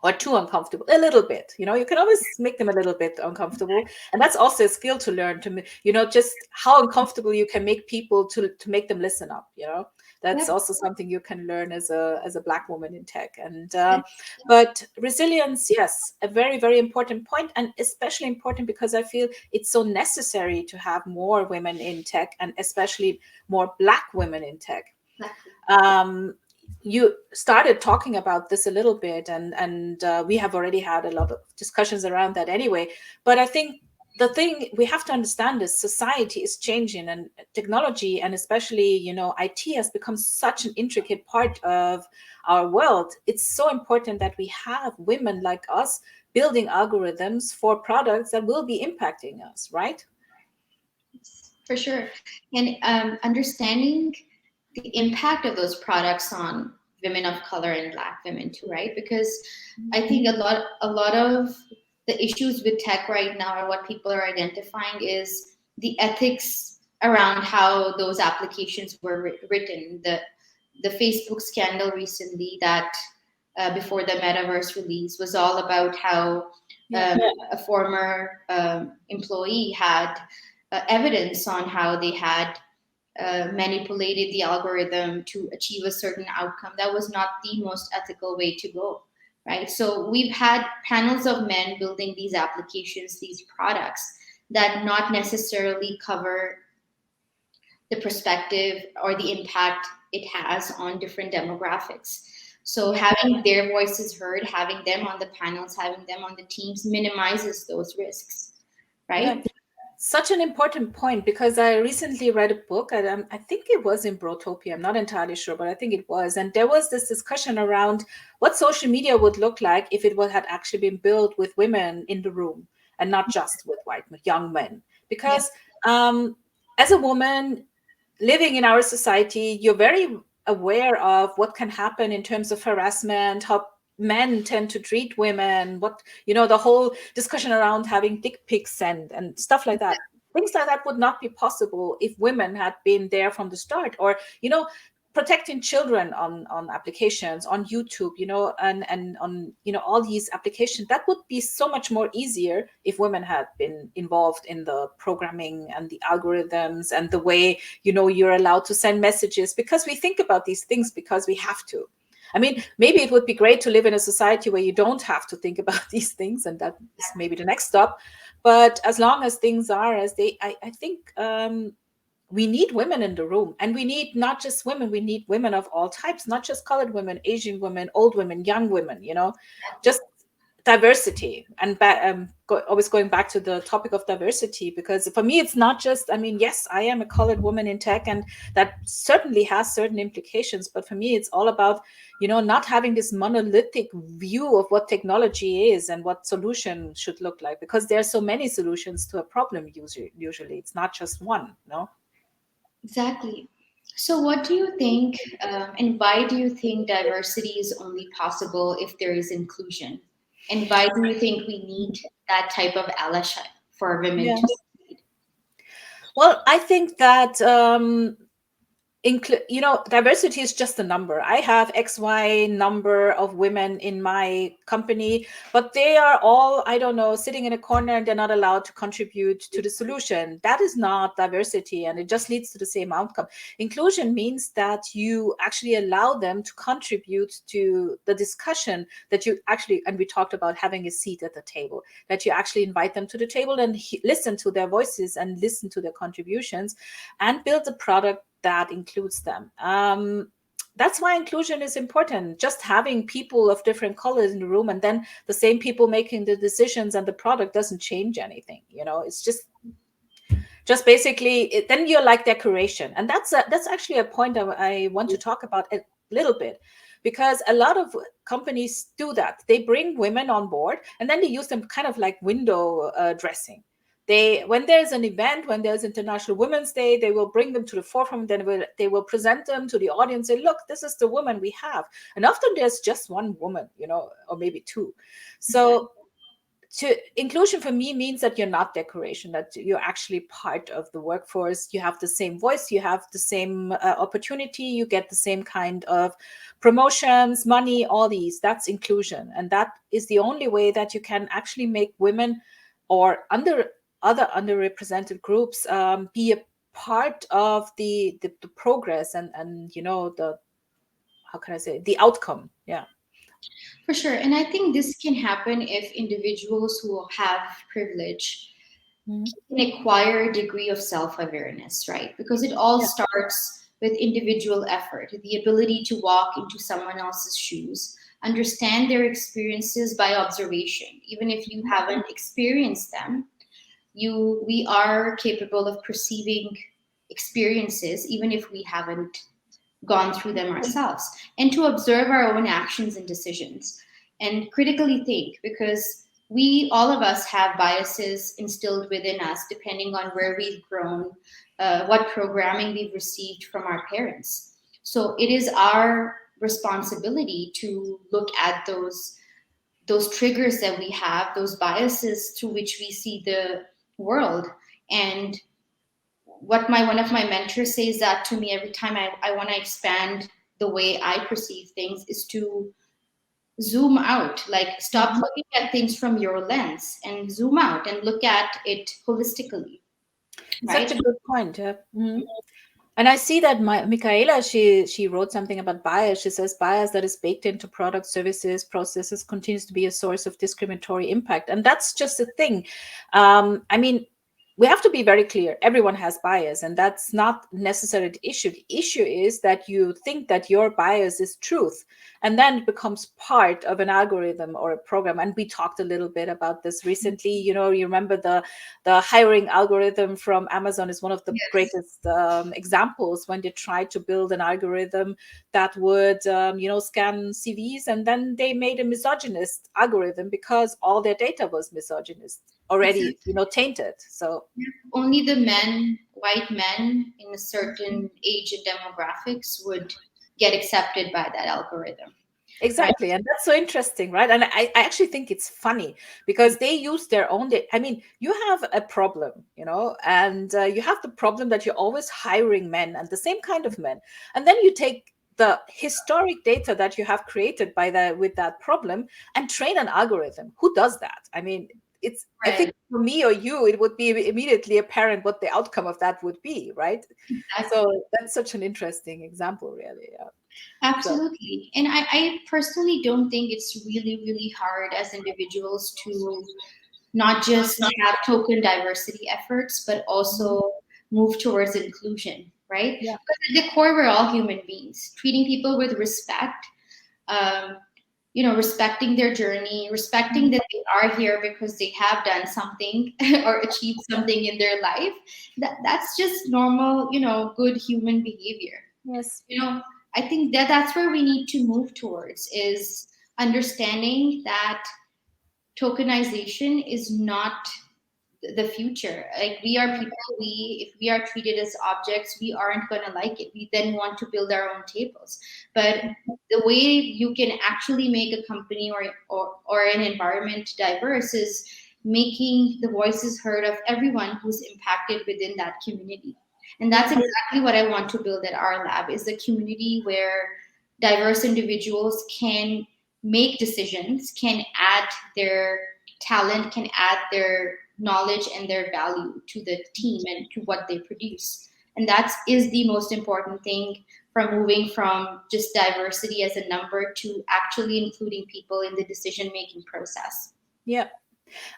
or too uncomfortable. A little bit, you can always make them a little bit uncomfortable. And that's also a skill to learn, to, just how uncomfortable you can make people to make them listen up, That's Yep. also something you can learn as a Black woman in tech. And Yes. but resilience, yes, a very, very important point, and especially important because I feel it's so necessary to have more women in tech, and especially more Black women in tech. Exactly. You started talking about this a little bit, and we have already had a lot of discussions around that anyway. But I think the thing we have to understand is society is changing, and technology, and especially IT, has become such an intricate part of our world. It's so important that we have women like us building algorithms for products that will be impacting us, right? For sure. And understanding the impact of those products on women of color and Black women too, right? Because I think a lot of the issues with tech right now, or what people are identifying, is the ethics around how those applications were written. The Facebook scandal recently, that before the metaverse release, was all about how a former employee had evidence on how they had manipulated the algorithm to achieve a certain outcome that was not the most ethical way to go, right? So we've had panels of men building these applications, these products, that not necessarily cover the perspective or the impact it has on different demographics. So having their voices heard, having them on the panels, having them on the teams minimizes those risks, right? Yeah. Such an important point, because I recently read a book. I think it was in Brotopia. I'm not entirely sure, but I think it was. And there was this discussion around what social media would look like if it had actually been built with women in the room and not just with white young men. Because as a woman living in our society, you're very aware of what can happen in terms of harassment, how men tend to treat women, what, the whole discussion around having dick pics sent and stuff like that. Things like that would not be possible if women had been there from the start. Or, protecting children on applications on YouTube, and on, all these applications. That would be so much more easier if women had been involved in the programming and the algorithms and the way, you're allowed to send messages, because we think about these things because we have to. I mean, maybe it would be great to live in a society where you don't have to think about these things, and that is maybe the next stop. But as long as things are as they, I think we need women in the room, and we need not just women, we need women of all types, not just colored women, Asian women, old women, young women, just diversity. And always going back to the topic of diversity, because for me, it's not just, yes, I am a colored woman in tech, and that certainly has certain implications. But for me, it's all about, not having this monolithic view of what technology is and what solution should look like, because there are so many solutions to a problem. Usually it's not just one, Exactly. So, what do you think, and why do you think diversity is only possible if there is inclusion? And why do you think we need that type of allyship for women Yeah. to succeed? Well, I think that diversity is just a number. I have XY number of women in my company, but they are all, I don't know, sitting in a corner, and they're not allowed to contribute to the solution. That is not diversity, and it just leads to the same outcome. Inclusion means that you actually allow them to contribute to the discussion, that you actually, and we talked about having a seat at the table, that you actually invite them to the table and listen to their voices and listen to their contributions, and build a product that includes them. That's why inclusion is important. Just having people of different colors in the room, and then the same people making the decisions, and the product doesn't change anything. It's just Just basically, then you're like decoration. And that's actually a point I want to talk about a little bit, because a lot of companies do that. They bring women on board and then they use them kind of like window dressing. When there's an event, when there's International Women's Day, they will bring them to the forefront. Then they will present them to the audience. Say, look, this is the woman we have. And often there's just one woman, or maybe two. So inclusion for me means that you're not decoration, that you're actually part of the workforce. You have the same voice, you have the same opportunity, you get the same kind of promotions, money, all these. That's inclusion. And that is the only way that you can actually make women or other underrepresented groups be a part of the progress and the, how can I say, the outcome. Yeah. For sure. And I think this can happen if individuals who have privilege can acquire a degree of self-awareness, right? Because it all starts with individual effort, the ability to walk into someone else's shoes, understand their experiences by observation. Even if you haven't experienced them, we are capable of perceiving experiences, even if we haven't gone through them ourselves, and to observe our own actions and decisions and critically think, because all of us have biases instilled within us depending on where we've grown, what programming we've received from our parents. So it is our responsibility to look at those triggers that we have, those biases through which we see the world. And one of my mentors says that to me every time I want to expand the way I perceive things, is to zoom out, like stop looking at things from your lens and zoom out and look at it holistically. Right? Such a good point. Yeah. And I see that Michaela, she wrote something about bias. She says bias that is baked into products, services, processes continues to be a source of discriminatory impact. And that's just the thing. I mean, we have to be very clear. Everyone has bias, and that's not necessarily the issue. The issue is that you think that your bias is truth, and then it becomes part of an algorithm or a program. And we talked a little bit about this recently. You remember the hiring algorithm from Amazon is one of the greatest examples, when they tried to build an algorithm that would, scan CVs, and then they made a misogynist algorithm because all their data was misogynist already, tainted. So only the white men in a certain age and demographics would get accepted by that algorithm. Exactly. Right? And that's so interesting, right? And I actually think it's funny because they use their own I mean, you have a problem, and you have the problem that you're always hiring men and the same kind of men. And then you take the historic data that you have created with that problem and train an algorithm. Who does that? I mean, I think for me or you, it would be immediately apparent what the outcome of that would be, right? Exactly. So that's such an interesting example, really. Yeah. Absolutely. So. And I personally don't think it's really, really hard as individuals to not just have token diversity efforts, but also move towards inclusion, right? Yeah. Because at the core, we're all human beings. Treating people with respect, respecting their journey, respecting that they are here because they have done something or achieved something in their life. That's just normal, good human behavior. Yes. I think that's where we need to move towards, is understanding that tokenization is not the future. Like, we are people, if we are treated as objects, we aren't going to like it. We then want to build our own tables. But the way you can actually make a company or an environment diverse is making the voices heard of everyone who's impacted within that community. And that's exactly what I want to build at our lab, is a community where diverse individuals can make decisions, can add their talent, can add their knowledge and their value to the team and to what they produce. And that is the most important thing, from moving from just diversity as a number to actually including people in the decision-making process. Yeah.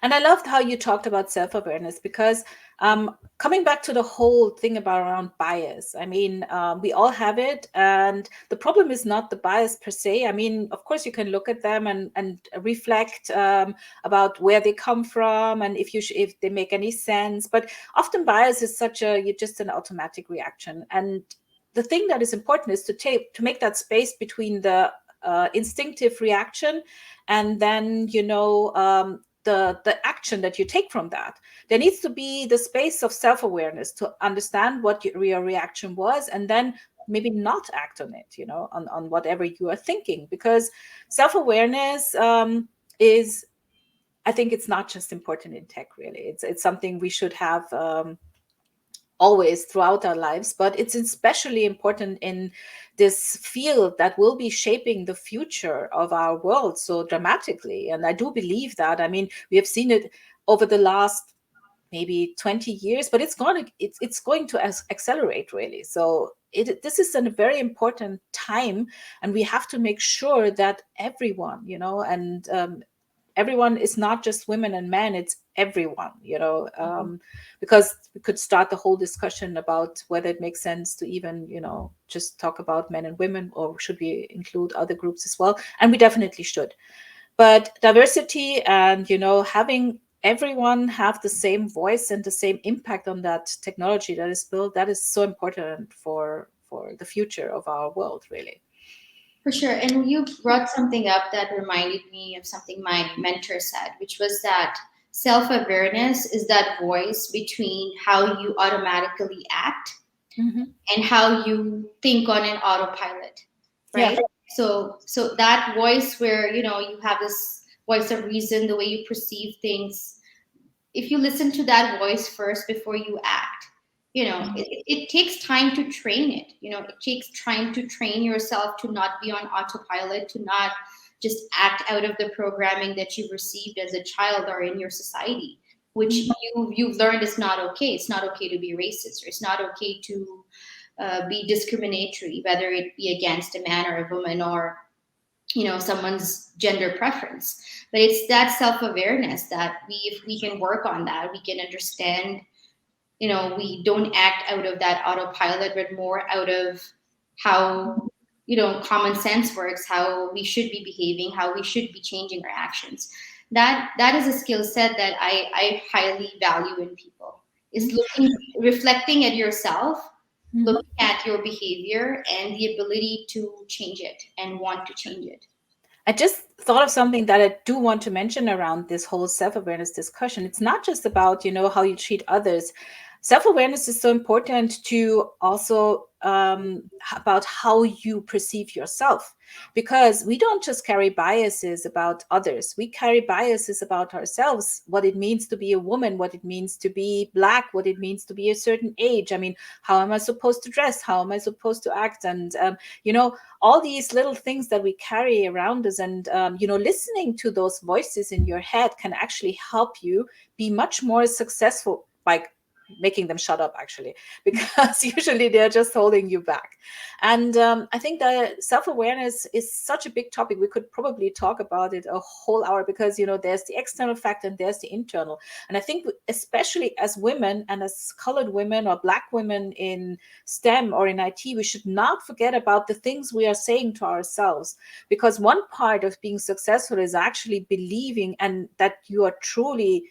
And I loved how you talked about self-awareness, because Coming back to the whole thing about around bias, I mean, we all have it, and the problem is not the bias per se. I mean, of course, you can look at them and reflect about where they come from and if they make any sense. But often bias is just an automatic reaction, and the thing that is important is to make that space between the instinctive reaction and then the action that you take from that. There needs to be the space of self-awareness to understand what your reaction was, and then maybe not act on it, on whatever you are thinking, because self-awareness is, I think it's not just important in tech, really. It's something we should have always throughout our lives, but it's especially important in this field that will be shaping the future of our world so dramatically. And I do believe that. I mean, we have seen it over the last maybe 20 years, but it's going to accelerate, really. So this is a very important time, and we have to make sure that everyone, and everyone is not just women and men, it's everyone, because we could start the whole discussion about whether it makes sense to even, just talk about men and women, or should we include other groups as well? And we definitely should. But diversity and, having everyone have the same voice and the same impact on that technology that is built, that is so important for the future of our world, really. For sure. And you brought something up that reminded me of something my mentor said, which was that self-awareness is that voice between how you automatically act and how you think on an autopilot, right? Yeah. So that voice where, you have this voice of reason, the way you perceive things, if you listen to that voice first before you act, it takes time to train it. It takes time to train yourself to not be on autopilot, to not just act out of the programming that you received as a child or in your society, which you've learned is not okay. It's not okay to be racist, or it's not okay to be discriminatory, whether it be against a man or a woman, or someone's gender preference. But it's that self-awareness that if we can work on that, we can understand, we don't act out of that autopilot, but more out of how, common sense works, how we should be behaving, how we should be changing our actions. That is a skill set that I highly value in people, is reflecting at yourself, looking at your behavior, and the ability to change it and want to change it. I just thought of something that I do want to mention around this whole self-awareness discussion. It's not just about, how you treat others. Self-awareness is so important to also about how you perceive yourself, because we don't just carry biases about others. We carry biases about ourselves, what it means to be a woman, what it means to be Black, what it means to be a certain age. I mean, how am I supposed to dress? How am I supposed to act? And, all these little things that we carry around us, and, listening to those voices in your head can actually help you be much more successful by making them shut up, actually, because usually they're just holding you back. And I think that self-awareness is such a big topic. We could probably talk about it a whole hour, because there's the external factor and there's the internal. And I think especially as women, and as colored women or Black women in STEM or in IT, we should not forget about the things we are saying to ourselves, because one part of being successful is actually believing and that you are truly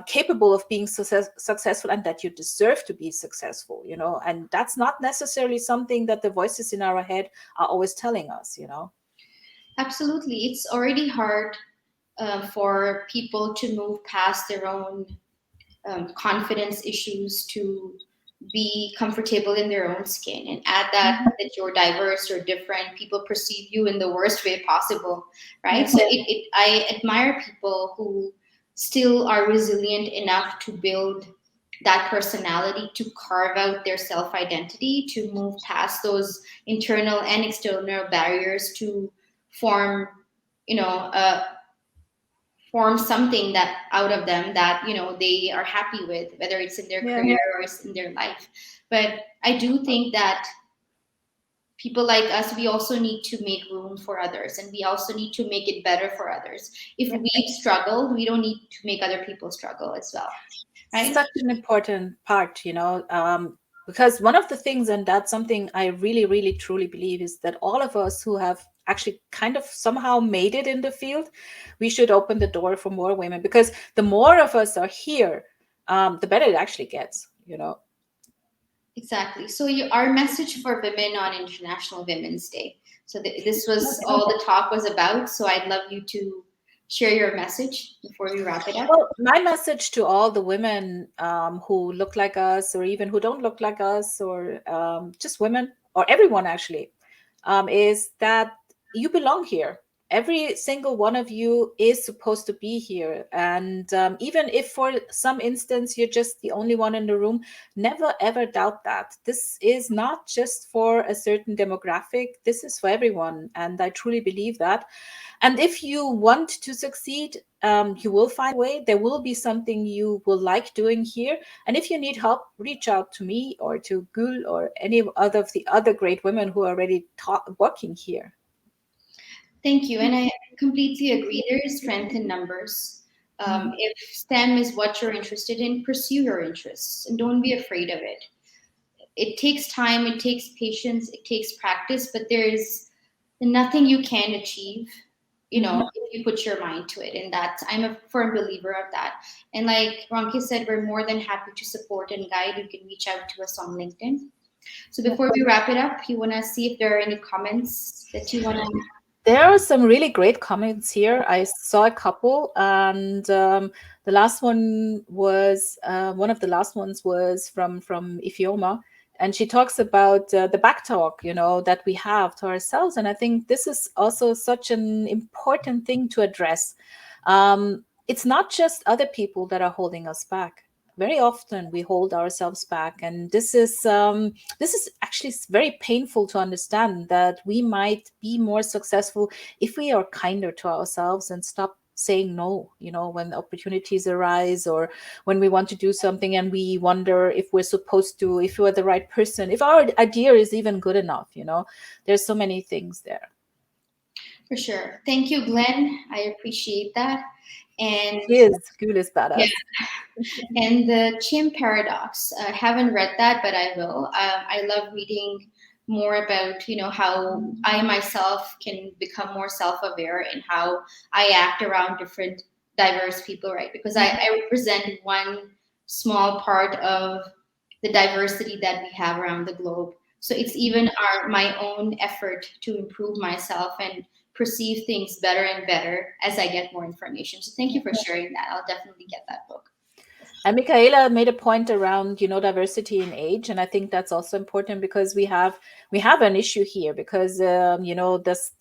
capable of being successful, and that you deserve to be successful, and that's not necessarily something that the voices in our head are always telling us. Absolutely. It's already hard for people to move past their own confidence issues to be comfortable in their own skin, and add that you're diverse or different, people perceive you in the worst way possible, right? So I admire people who still are resilient enough to build that personality, to carve out their self-identity, to move past those internal and external barriers, to form, form something that out of them that they are happy with, whether it's in their career or it's in their life. But I do think that people like us, we also need to make room for others, and we also need to make it better for others. If we've struggled, we don't need to make other people struggle as well. right? Such an important part, because one of the things, and that's something I really, really, truly believe, is that all of us who have actually kind of somehow made it in the field, we should open the door for more women, because the more of us are here, the better it actually gets. Exactly. So our message for women on International Women's Day. So this was all the talk was about. So I'd love you to share your message before we wrap it up. Well, my message to all the women who look like us, or even who don't look like us, or just women, or everyone actually, is that you belong here. Every single one of you is supposed to be here. And even if for some instance you're just the only one in the room, never ever doubt that. This is not just for a certain demographic, this is for everyone. And I truly believe that. And if you want to succeed, you will find a way. There will be something you will like doing here. And if you need help, reach out to me or to Gül or any other of the other great women who are already working here. Thank you. And I completely agree. There is strength in numbers. If STEM is what you're interested in, pursue your interests and don't be afraid of it. It takes time, it takes patience, it takes practice, but there's nothing you can achieve, if you put your mind to it. And that's, I'm a firm believer of that. And like Ronki said, we're more than happy to support and guide. You can reach out to us on LinkedIn. So before we wrap it up, you want to see if there are any comments that you want to. There are some really great comments here. I saw a couple, and the last one was one of the last ones was from Ifioma, and she talks about the back talk, that we have to ourselves, and I think this is also such an important thing to address. It's not just other people that are holding us back. Very often we hold ourselves back, and this is actually very painful to understand, that we might be more successful if we are kinder to ourselves and stop saying no, when opportunities arise, or when we want to do something and we wonder if we're supposed to, if we're the right person, if our idea is even good enough. There's so many things there. For sure. Thank you, Glenn. I appreciate that. And Gül is badass. and the Chim Paradox. I haven't read that, but I will. I love reading more about, how I myself can become more self-aware and how I act around different diverse people, right? Because I represent one small part of the diversity that we have around the globe. So it's even my own effort to improve myself and perceive things better and better as I get more information. So thank you for sharing that. I'll definitely get that book. And Michaela made a point around, diversity in age, and I think that's also important, because we have an issue here, because this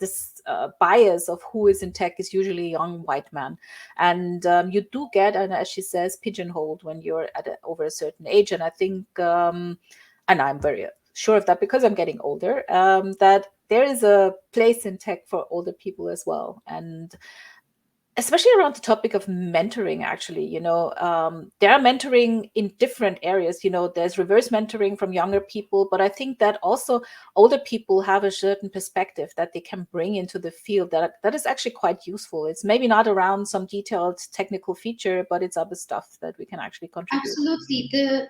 bias of who is in tech is usually a young white man, and you do get, and as she says, pigeonholed when you're over a certain age, and I think, and I'm very sure of that because I'm getting older, that there is a place in tech for older people as well, and especially around the topic of mentoring, actually, there are mentoring in different areas. There's reverse mentoring from younger people, but I think that also older people have a certain perspective that they can bring into the field that is actually quite useful. It's maybe not around some detailed technical feature, but it's other stuff that we can actually contribute. Absolutely. The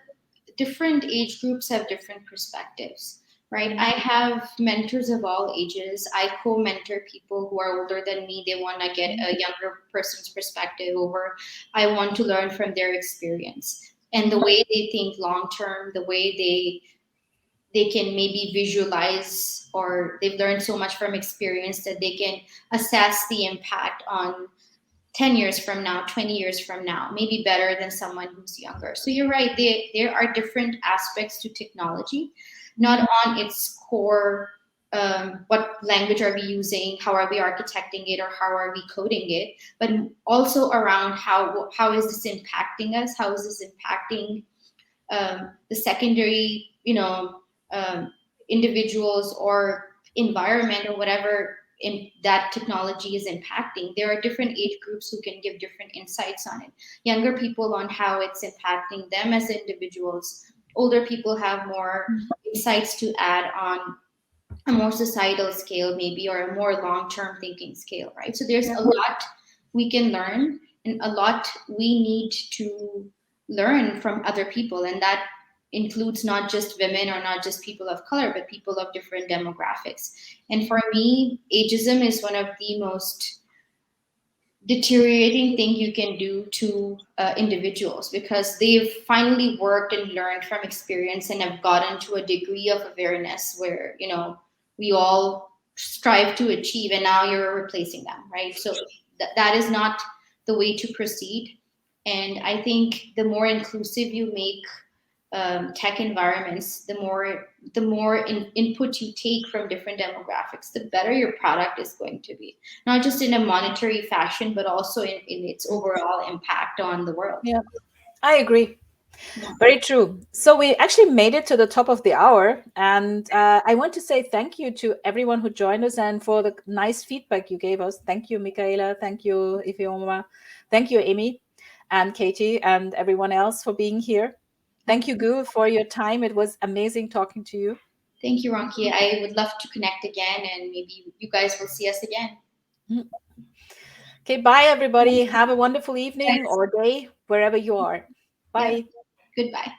different age groups have different perspectives, right? I have mentors of all ages. I co-mentor people who are older than me. They want to get a younger person's perspective over. I want to learn from their experience and the way they think long term, the way they can maybe visualize, or they've learned so much from experience that they can assess the impact on 10 years from now, 20 years from now, maybe better than someone who's younger. So you're right, there are different aspects to technology, not on its core. What language are we using? How are we architecting it, or how are we coding it? But also around how is this impacting us? How is this impacting the secondary, individuals or environment or whatever in that technology is impacting? There are different age groups who can give different insights on it. Younger people on how it's impacting them as individuals. Older people have more insights to add on a more societal scale, maybe, or a more long-term thinking scale, right? So there's a lot we can learn and a lot we need to learn from other people, and that includes not just women or not just people of color, but people of different demographics. And for me, ageism is one of the most deteriorating thing you can do to individuals, because they've finally worked and learned from experience and have gotten to a degree of awareness where, you know, we all strive to achieve, and now you're replacing them, right? So that is not the way to proceed. And I think the more inclusive you make tech environments, the more input you take from different demographics, the better your product is going to be. Not just in a monetary fashion, but also in its overall impact on the world. Yeah, I agree. Yeah. Very true. So we actually made it to the top of the hour, and I want to say thank you to everyone who joined us and for the nice feedback you gave us. Thank you, Michaela. Thank you, Ifioma. Thank you, Amy and Katie and everyone else for being here. Thank you, Gul, for your time. It was amazing talking to you. Thank you, Ronki. I would love to connect again, and maybe you guys will see us again. Okay, bye, everybody. Have a wonderful evening or day wherever you are. Yeah. Bye. Goodbye.